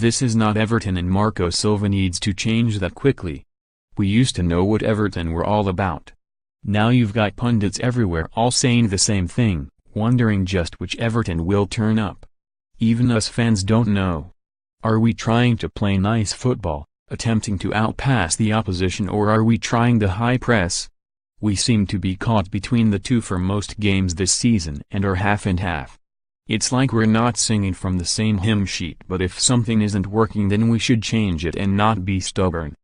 This is not Everton and Marco Silva needs to change that quickly. We used to know what Everton were all about. Now you've got pundits everywhere all saying the same thing, wondering just which Everton will turn up. Even us fans don't know. Are we trying to play nice football, attempting to outpass the opposition, or are we trying the high press? We seem to be caught between the two for most games this season and are half and half. It's like we're not singing from the same hymn sheet, but if something isn't working then we should change it and not be stubborn.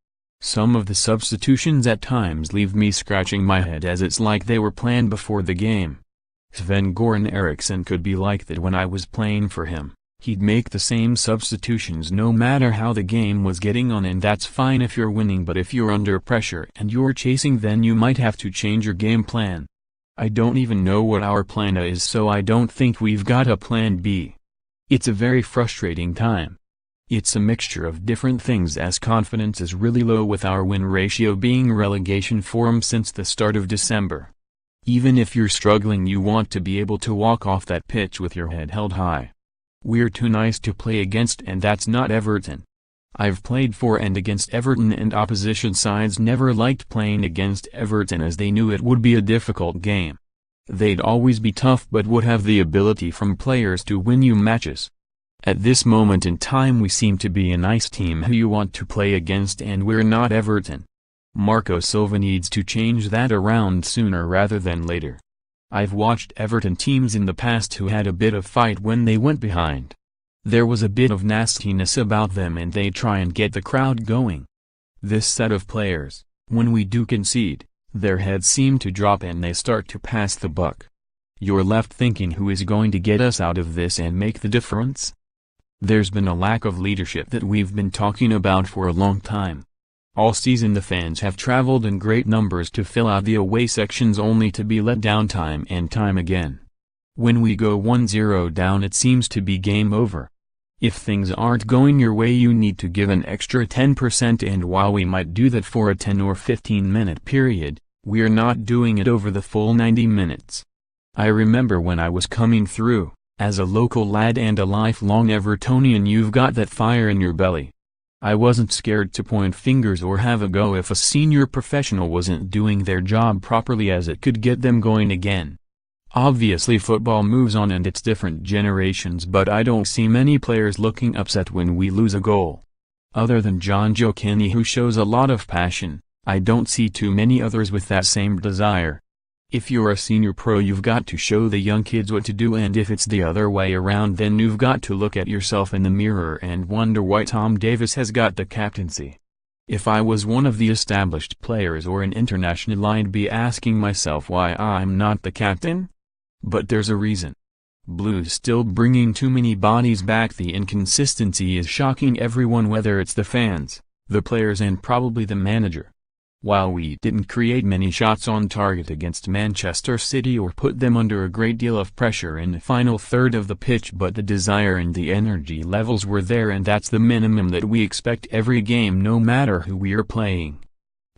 Some of the substitutions at times leave me scratching my head, as it's like they were planned before the game. Sven-Goran Eriksson could be like that when I was playing for him. He'd make the same substitutions no matter how the game was getting on, and that's fine if you're winning, but if you're under pressure and you're chasing, then you might have to change your game plan. I don't even know what our plan A is, so I don't think we've got a plan B. It's a very frustrating time. It's a mixture of different things, as confidence is really low with our win ratio being relegation form since the start of December. Even if you're struggling, you want to be able to walk off that pitch with your head held high. We're too nice to play against, and that's not Everton. I've played for and against Everton, and opposition sides never liked playing against Everton as they knew it would be a difficult game. They'd always be tough but would have the ability from players to win you matches. At this moment in time we seem to be a nice team who you want to play against, and we're not Everton. Marco Silva needs to change that around sooner rather than later. I've watched Everton teams in the past who had a bit of fight when they went behind. There was a bit of nastiness about them and they try and get the crowd going. This set of players, when we do concede, their heads seem to drop and they start to pass the buck. You're left thinking, who is going to get us out of this and make the difference? There's been a lack of leadership that we've been talking about for a long time. All season the fans have traveled in great numbers to fill out the away sections only to be let down time and time again. When we go 1-0 down it seems to be game over. If things aren't going your way you need to give an extra 10%, and while we might do that for a 10 or 15 minute period, we're not doing it over the full 90 minutes. I remember when I was coming through, as a local lad and a lifelong Evertonian, you've got that fire in your belly. I wasn't scared to point fingers or have a go if a senior professional wasn't doing their job properly, as it could get them going again. Obviously football moves on and it's different generations, but I don't see many players looking upset when we lose a goal. Other than Jonjoe Kenny, who shows a lot of passion, I don't see too many others with that same desire. If you're a senior pro you've got to show the young kids what to do, and if it's the other way around then you've got to look at yourself in the mirror and wonder why Tom Davies has got the captaincy. If I was one of the established players or an international, I'd be asking myself why I'm not the captain? But there's a reason. Blues still bringing too many bodies back. The inconsistency is shocking everyone, whether it's the fans, the players and probably the manager. While we didn't create many shots on target against Manchester City or put them under a great deal of pressure in the final third of the pitch, but the desire and the energy levels were there, and that's the minimum that we expect every game no matter who we are playing.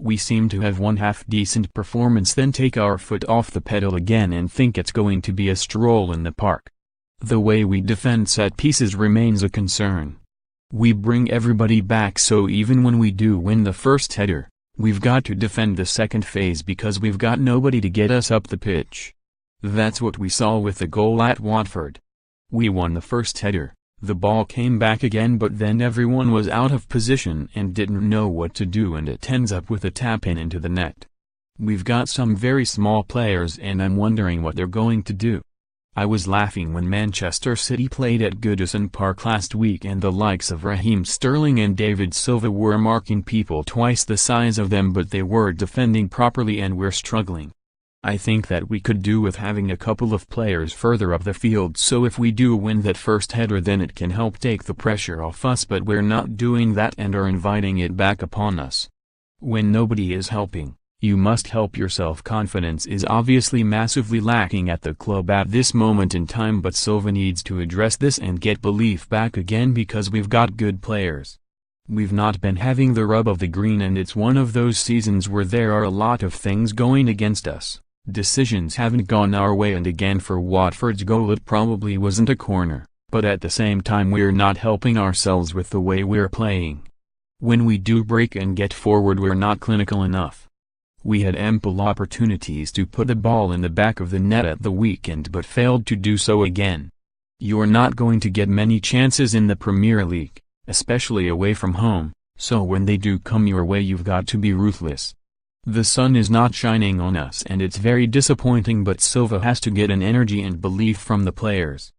We seem to have one half-decent performance, then take our foot off the pedal again and think it's going to be a stroll in the park. The way we defend set pieces remains a concern. We bring everybody back, so even when we do win the first header, we've got to defend the second phase because we've got nobody to get us up the pitch. That's what we saw with the goal at Watford. We won the first header, the ball came back again, but then everyone was out of position and didn't know what to do, and it ends up with a tap-in into the net. We've got some very small players and I'm wondering what they're going to do. I was laughing when Manchester City played at Goodison Park last week and the likes of Raheem Sterling and David Silva were marking people twice the size of them, but they were defending properly and we're struggling. I think that we could do with having a couple of players further up the field, so if we do win that first header then it can help take the pressure off us, but we're not doing that and are inviting it back upon us. When nobody is helping, you must help yourself. Confidence is obviously massively lacking at the club at this moment in time, but Silva needs to address this and get belief back again because we've got good players. We've not been having the rub of the green, and it's one of those seasons where there are a lot of things going against us. Decisions haven't gone our way, and again for Watford's goal it probably wasn't a corner, But at the same time we're not helping ourselves with the way we're playing. When we do break and get forward we're not clinical enough. We had ample opportunities to put the ball in the back of the net at the weekend but failed to do so again. You're not going to get many chances in the Premier League, especially away from home, so when they do come your way you've got to be ruthless. The sun is not shining on us and it's very disappointing, but Silva has to get an energy and belief from the players.